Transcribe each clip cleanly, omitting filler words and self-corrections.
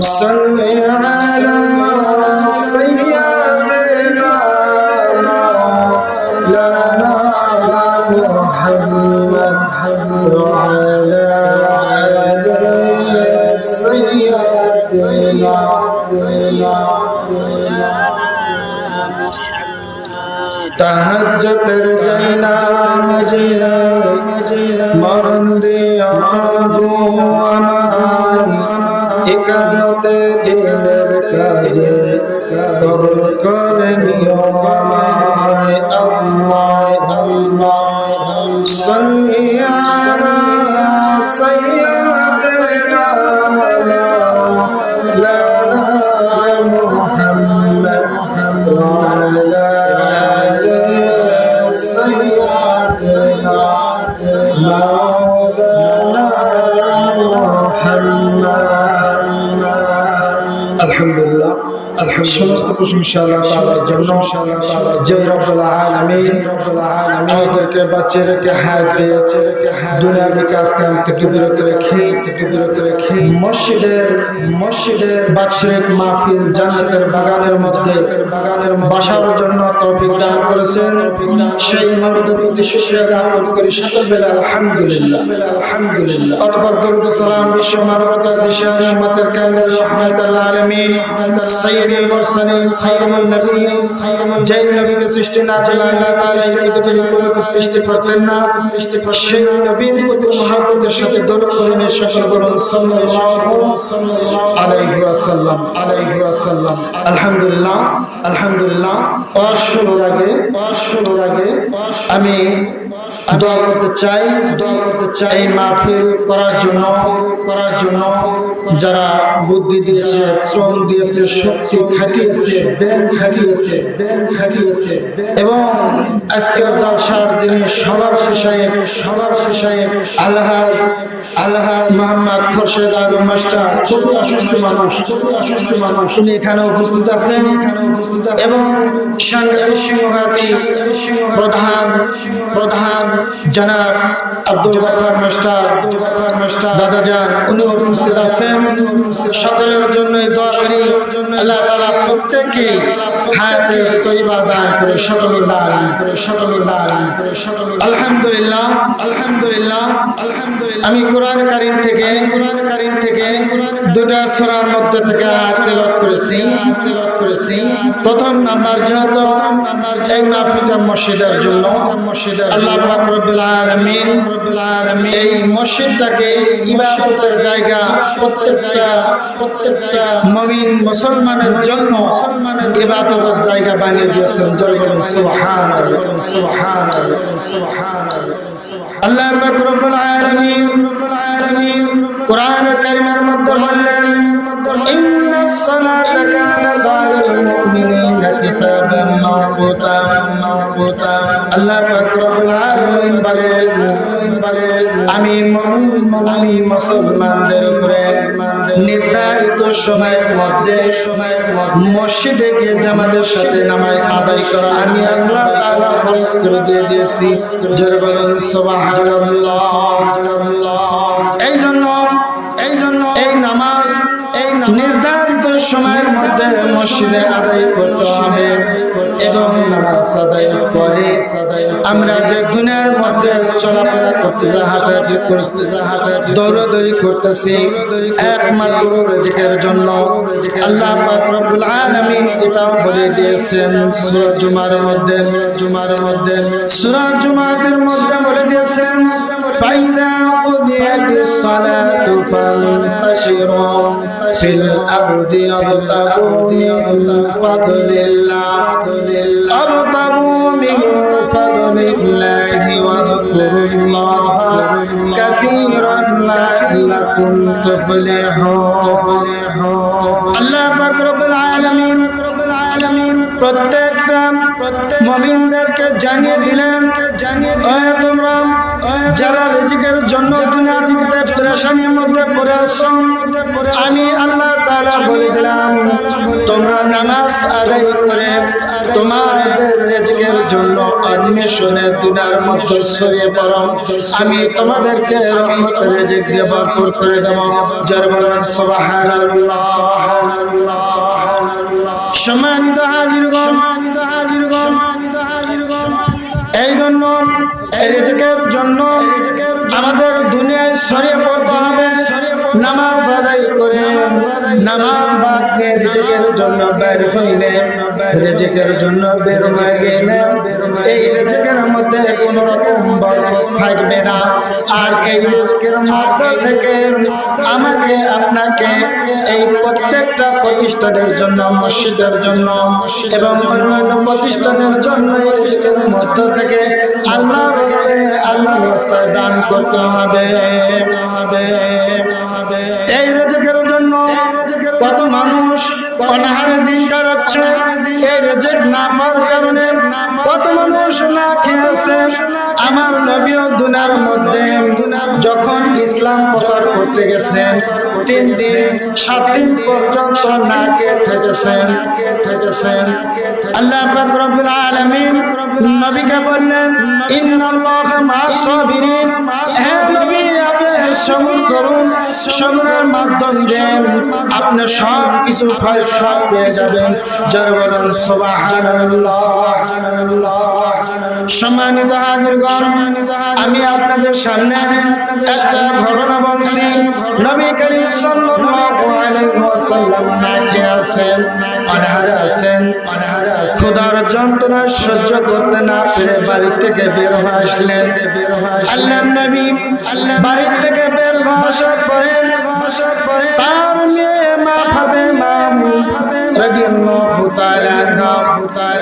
صل على سيدنا مولانا محمد وعلى آل سيدنا তাহাজ্জুদের জায়নামাজে মরণ দিয়া ঘুমানাই একান্তে দিনের কাজে কবুল করে নিও আমায় আল্লাহ আল্লাহ সাল্লি আলা সাইয়্যিদিনা মাওলানা মুহাম্মদ ওয়া আলা আলহামদুলিল্লাহ সমস্ত প্রশংসা আল্লাহ তাআলার জন্য যে রব্বুল আলামিন আমাদেরকে বাঁচিয়ে রেখে হায়াত দিয়ে দুনিয়ার বিকাশ কাম থেকে বিরত রেখে মসজিদের বাৎসরিক মাহফিল জান্নাতের বাগানের মধ্যে বসার জন্য তৌফিক দান করেছেন। সেই মানবের প্রতি শুকরিয়া জ্ঞাপন করি সকল বেলা আলহামদুলিল্লাহ। অতঃপর দরুদ ও সালাম বিশ্ব মানবতার দিশা উম্মতের কামিল রাহমাতুল আলামিন সাইয়্যিদুল মুরসালিন খাতামুন নবিয়্যিন যে নবীকে সৃষ্টি না করলে আল্লাহ তাআলা এই পৃথিবীর কোনো সৃষ্টি করতেন না। সেই নবীর প্রতি মুহাব্বতের সাথে দরুদ পড়েন সকল বলুন সাল্লাল্লাহু আলাইহি ওয়াসাল্লাম। আলহামদুলিল্লাহ শুরুর আগে আমি দোয়া করতে চাই এই মাহফিল করার জন্য যারা বুদ্ধি দিয়েছে, শ্রম দিয়েছে, শক্তি খাটিয়েছে এবং আজকের জলসার যিনি সবার সাহেব আল্লাহ মোহাম্মদ খোরশেদ আলম মাস্টার খুবই অসুস্থ মানুষ উনি এখানে উপস্থিত আছেন এবং সাংঘাতিক সিংহঘাতী প্রধান জনাব আব্দুল গফফার মাস্টার দাদাজান উনি উপস্থিত আছেন। সকলের জন্যই দোয়া করি আল্লাহ তাআলা প্রত্যেককে হায়াতে তয়্যিবা দান করে সকলে আলহামদুলিল্লাহ। আমি কোরআন কারীম থেকে দুটা সূরার মধ্যে থেকে আয়াত তেলাওয়াত করেছি। প্রথম নাম্বার যেহেতু এই মাহফিলটা মসজিদের জন্য আল্লাহ পাক রব্বুল আলামিন এই মসজিদটাকে ইবাদতের জায়গা প্রত্যেকটা মুমিন মুসলমানের জন্য ইবাদতের জায়গা বানিয়ে দিয়েছেন। জয় বলুন সুবহানাল্লাহ। আল্লাহ পাক রব্বুল আলামিন কোরআন কারীমের মধ্যে বললেন ইন্নাস সালাতা কানাত আলাল মুমিনিনা কিতাবান মাওকুতা। আল্লাহ পাক রব্বুল আলামিন বলেন আমি মুমিন মুসলমানদের উপরে নির্ধারিত সময়ের মধ্যে মসজিদে গিয়ে জামাতের সাথে নামাজ আদায় করা আমি আল্লাহ তাআলা ফরজ করে দিয়েছি। জোরে বলুন সুবহানাল্লাহ। এই জন্য এই নামাজ নির্ধারিত সময়ের মধ্যে মসজিদে আদায় করতে হবে এবং নামাজ আদায়ের পরে আমরা যে দুনিয়ার মধ্যে চলাফেরা করতে হাঁটাহাঁটি করছি, দৌড়াদৌড়ি করতেছি একমাত্র রিজিকের জন্য। আল্লাহ পাক রব্বুল আলামিন এটাও বলে দিয়েছেন সূরা জুমাতের মধ্যে বলে দিয়েছেন ফাইযা কুদিয়াতিস সালাতু ফান্তাশিরু ফিল আরদি ওয়াবতাগু মিন ফাদলিল্লাহ ওয়াযকুরুল্লাহা কাসীরান লাআল্লাকুম তুফলিহুন। আল্লাহ পাক রব্বুল আলামিন প্রত্যেক মুমিনদেরকে জানিয়ে দিলেন, তোমরা যারা রিজিকের জন্য দুনিয়ার মধ্যে পেরেশানির মধ্যে পড়ে আছো, আমি আল্লাহ তাআলা বলে দিলাম তোমরা নামাজ আদায় করে তোমাদের রিজিকের জন্য অন্বেষণে দুনিয়ার মধ্যে ছড়িয়ে পড়ো, আমি তোমাদেরকে রহমতের রিজিক দিয়ে ভরপুর করে দেব। যারা বলেন সুবহানাল্লাহ সুবহানাল্লাহ সুবহানাল্লাহ। সম্মানিত হাজিরগণ, এই জন্য রিজিকের জন্য আমাদের দুনিয়ায় ছড়িয়ে পড়তে হবে। নামাজ আদায় করে নামাজ বাদ দিয়ে রিজিকের জন্য বের হইলে, রিজিকের জন্য বের হয়ে গেলে এই রিজিকের মধ্যে কোনো রকম বরকত থাকবে না। আর এই রিজিকের মধ্যে থেকে আমাকে আপনাকে এই প্রত্যেকটা প্রতিষ্ঠানের জন্য, মসজিদের জন্য এবং অন্যান্য প্রতিষ্ঠানের জন্য এই রিজিকের মধ্য থেকে আল্লাহর রাস্তায় দান করতে হবে। এই রিজিকের জন্য কত মানুষ অনাহারে দিন কাটাচ্ছে, এই রিজিক না পাওয়ার কারণে কত মানুষ না খেয়ে আছে। আমার নবীও দুনিয়ার মধ্যে যখন ইসলাম প্রচার করতে গেছেন 3 দিন 7 দিন পর্যন্ত না খেয়ে থেকেছেন। আল্লাহ পাক রব্বুল আলামিন নবীকে বললেন, ইন্নাল্লাহা মা'আস সাবিরিন, হে নবী আপনি সবর করুন, সবরের মাধ্যমে আপনি সব কিছু ফয়সালা পেয়ে যাবেন। যারা বলেন সুবহানাল্লাহ সুবহানাল্লাহ। সম্মানিত হাজিরগণ, আমি আপনাদের সামনে একটা ঘটনা বলছি। নবী করিম সাল্লাল্লাহু আলাইহি ওয়াসাল্লাম নাকে আছেন, অনাহারে আছেন, ক্ষুধার যন্ত্রণা সহ্য করতে না পেরে বাড়ি থেকে বের হয়ে আসলেন। আল্লাহর নবী বাড়ি থেকে বের হয়ে আসার পরে তার মেয়ে মা ফাতেমা রাদিয়াল্লাহু তাআলা আনহা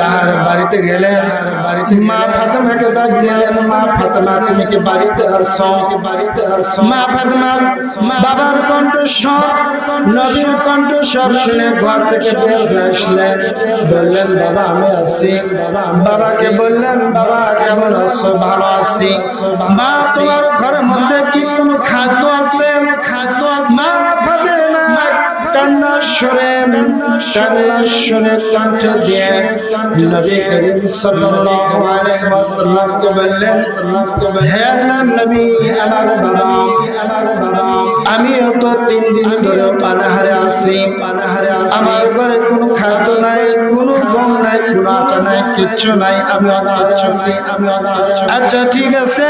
তার বাড়িতে গেলেন। মা ফাতেমাকে ডাক দিলেন, মা ফাতেমা তুমি কি বাড়িতে আসো? মা ফাতেমা বাবার কণ্ঠস্বর, নবীর কণ্ঠস্বর শুনে ঘর থেকে বের হয়ে আসলেন। বললেন বাবা আমি আছি। বাবাকে বললেন বাবা কেমন আছো? ভালো আছি। মা তোমার ঘরের মধ্যে কি কোনো খাদ্য আছে? মা ফাতেমা কান্নার সুরে কণ্ঠ দিয়ে নবী করিম সাল্লাল্লাহু আলাইহি ওয়াসাল্লামকে বললেন, হে আল্লাহর নবী আমার বাবা, আমিও তো 3 দিন ধরে অনাহারে আছি। আমার ঘরে কোনো খাদ্য নাই, কোনো গম নাই, কোনো আটা নাই, কিচ্ছু নাই, আমি অনাহারে আছি। আচ্ছা ঠিক আছে,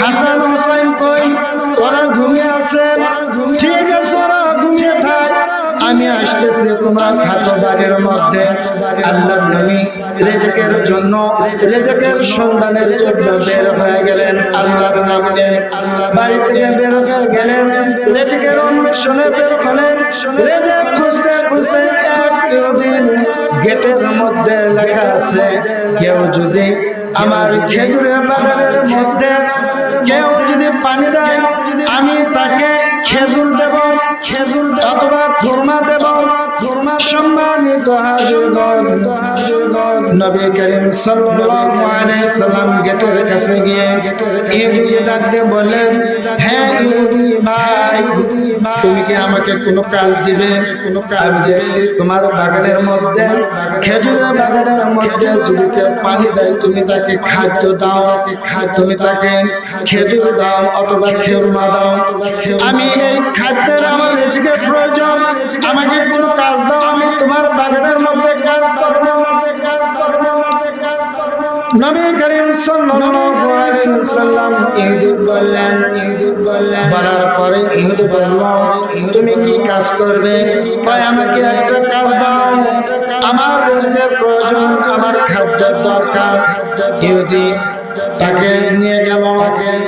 হাসান হুসাইন কই? ওরা ঘুমিয়ে আছে। ঠিক আছে ওরা ঘুমিয়ে থাক, আমি আসতেছি, তোমরা থাকো বাড়ির মধ্যে। আল্লাহর নবী রিজিকের জন্য, রিজিকের সন্ধানের জন্য বের হয়ে গেলেন। আল্লাহর নামে বাড়ি থেকে বের হয়ে গেলেন, রিজিকের অন্বেষণে বের হলেন। রিজিক খুঁজতে খুঁজতে একদিন গেটের মধ্যে লেখা আছে, কেউ যদি আমার খেজুরের বাগানের মধ্যে কেউ যদি পানি দেয় আমি তাকে খেজুর দেব, অথবা খুরমা দেব। সম্মানিত হাজিরগণ, নবী করিম সাল্লাল্লাহু আলাইহি সাল্লাম গেটের কাছে গিয়ে ইহুদি ডাক দিয়ে বললেন, হ্যাঁ ইহুদি ভাই, তুমি কি আমাকে কোনো কাজ দিবে? কোনো কাজ দিয়েছি তোমার বাগানের মধ্যে, খেজুরের বাগানের মধ্যে যদি কেউ পানি দেয় তুমি তাকে খাদ্য দাও, তুমি তাকে খেজুর দাও অথবা খুরমা দাও। আমি এই খাদ্যের আমার রিজিকের প্রয়োজন, আমাকে কোনো কাজ দাও, আমি তোমার বাগানের মধ্যে কাজ করব। নবী করিম সাল্লাল্লাহু আলাইহি ওয়াসাল্লাম ইহুদি বললেন, বলার পরে ইহুদি বলল, তুমি কি কাজ করবে? কয় আমাকে একটা কাজ দাও, আমার রিজিকের প্রয়োজন, আমার খাদ্যের দরকার। ইহুদি তাকে নিয়ে গেল,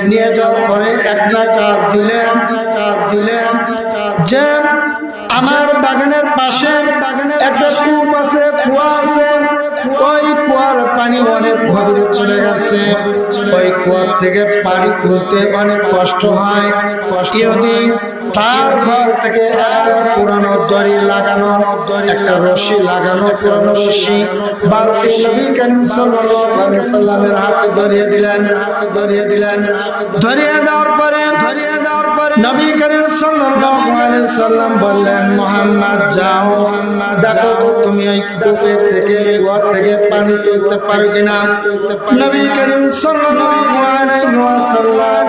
নিয়ে যাওয়ার পরে একটা কাজ দিলেন যে আমার বাগানের পাশে একটা কূপ আছে, কুয়া আছে, ওই কুয়ার কুয়ার পানি অনেক গভীরে চলে গেছে, ওই কুয়া থেকে পানি তুলতে অনেক কষ্ট হয়। ইহুদি তার ঘর থেকে একটা পুরানো দড়ি লাগানো, একটা রশি লাগানো, পুরানো রশি বালতি নবী করিম সাল্লাল্লাহু আলাইহি সাল্লামের হাতে ধরিয়ে দিলেন। ধরিয়ে দেওয়ার পরে নবী করিম সাল্লাল্লাহু আলাইহি সাল্লাম বললেন, মুহাম্মদ যাও, দেখো তো তুমি ওই কূপের থেকে, কুয়া থেকে পানি তুলতে পারো কিনা। নবী করিম সাল্লাল্লাহু আলাইহি ওয়াসাল্লাম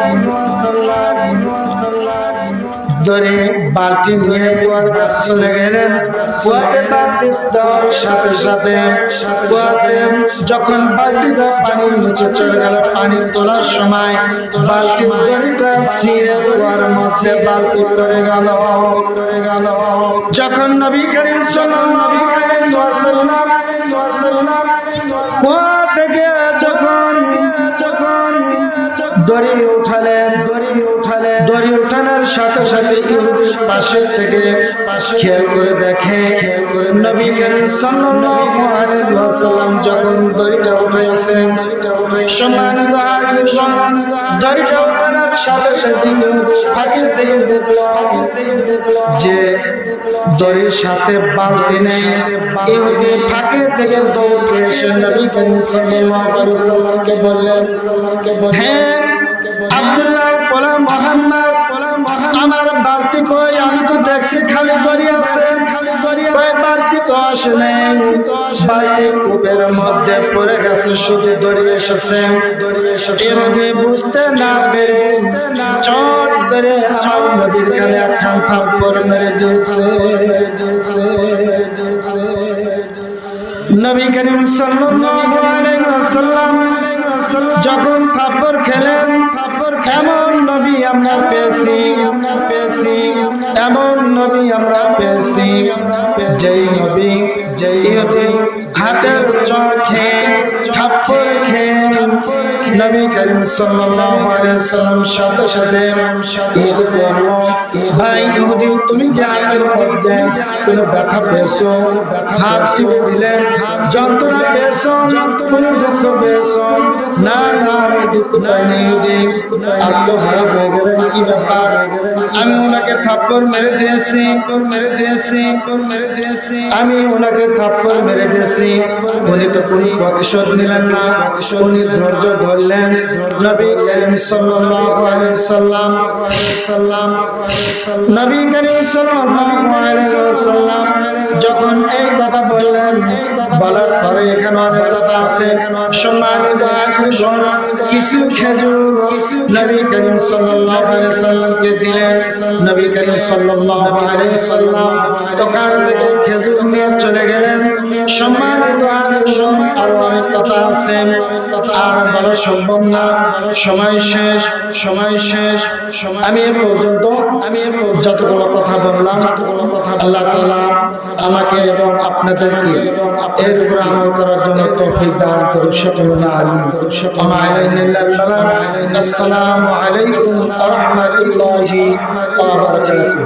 ধরে বালতি নিয়ে কুয়ার কাছে চলে গেলেন। কুয়াতে বালতি দেওয়ার সাথে সাথে কুয়াতে যখন বালতিটা পানির নিচে চলে গেল, পানি তোলার সময় বালতির দড়িটা ছিঁড়ে কুয়ার মধ্যে বালতি পড়ে গেল। যখন নবী করিম সাল্লাল্লাহু আলাইহি ওয়াসাল্লাম কুয়া থেকে যখন দড়ি উঠালেন, দড়ি উঠানোর সাথে সাথে ইহুদির পাশে থেকে খেয়াল করে দেখে নবী করিম সাল্লাল্লাহু আলাইহি ওয়াসাল্লাম যখন দড়িটা উঠাইছেন, সম্মানিত হাজিরগণ, দড়িটা উঠানোর সাথে সাথে ইহুদি ফাঁকি থেকে দেখলো যে দড়ির সাথে বালতি নেই। ইহুদি ফাঁকি থেকে দৌড়ে এসে নবী করিম সাল্লাল্লাহু আলাইহি ওয়াসাল্লামকে বললেন, হ্যাঁ আব্দুল্লাহর পোলা মুহাম্মদ, আমার বালতি কই? আমি তো দেখছি খালি দড়ি আছে, কই বালতি তো আসে নাই। বালতি কূপের মধ্যে পড়ে গেছে, শুধু দড়ি এসেছে। ইহুদি বুঝতে না পেরে চট করে আমার নবীর গালে একখান থাপ্পড় মেরে দিয়েছে। নবী করিম সাল্লাল্লাহু আলাইহি ওয়াসাল্লাম যখন থাপ্পড় খেলেন, এমন নবী আমরা পেয়েছি, এমন নবী আমরা পেয়েছি, যেই নবী ইহুদি হাতের চড় খেয়ে থাপ্পড় খেয়ে নবী করিম সাল্লাল্লাহু আলাইহি সাল্লাম সাথে সাথে ইহুদি বলল, ভাই ইহুদি, তুমি কি হাতের মধ্যে কোনো ব্যথা পেয়েছো? হাত টিপে দিলেন, যন্ত্রণা পেয়েছো? কোনো দুঃখ পেয়েছো? না না, আমি দুঃখ পাইনি। ইহুদি আত্মহারা হয়ে গেলেন, কি ব্যাপার? আমি ওনাকে থাপ্পড় মেরে দিয়েছি, আমি ওনাকে থাপ্পড় মেরে দিয়েছি। উনি তো কোনো প্রতিশোধ নিলেন না, উনি ধৈর্য ধরলেন। নবী করিম সাল্লাল্লাহু আলাইহি সাল্লাম নবী করিম সাল্লাল্লাহু আলাইহি ওয়াসাল্লাম যখন এই কথা বললেন, বলার পরে এখানে অনেক কথা আছে। সম্মানিত হাজিরগণ, কিছু খেজুর নবী করিম সাল্লাল্লাহু আলাইহি সাল্লামকে দিলেন। নবী করিম সাল্লাল্লাহু আলাইহি সাল্লাম দোকান থেকে খেজুর নিয়ে চলে গেলেন। সম্মানিত হাজিরগণ, আরো অনেক কথা আছে, আর বলা সম্ভব না, সময় শেষ। আমি এ পর্যন্ত যতগুলো কথা বললাম, আল্লাহ তাআলা আমাকে এবং আপনাদেরকে এর উপর আমল করার জন্য তৌফিক দান করুন। সকলে আমিন। আসসালামু আলাইকুম ওয়া রাহমাতুল্লাহি ওয়া বারাকাতুহু।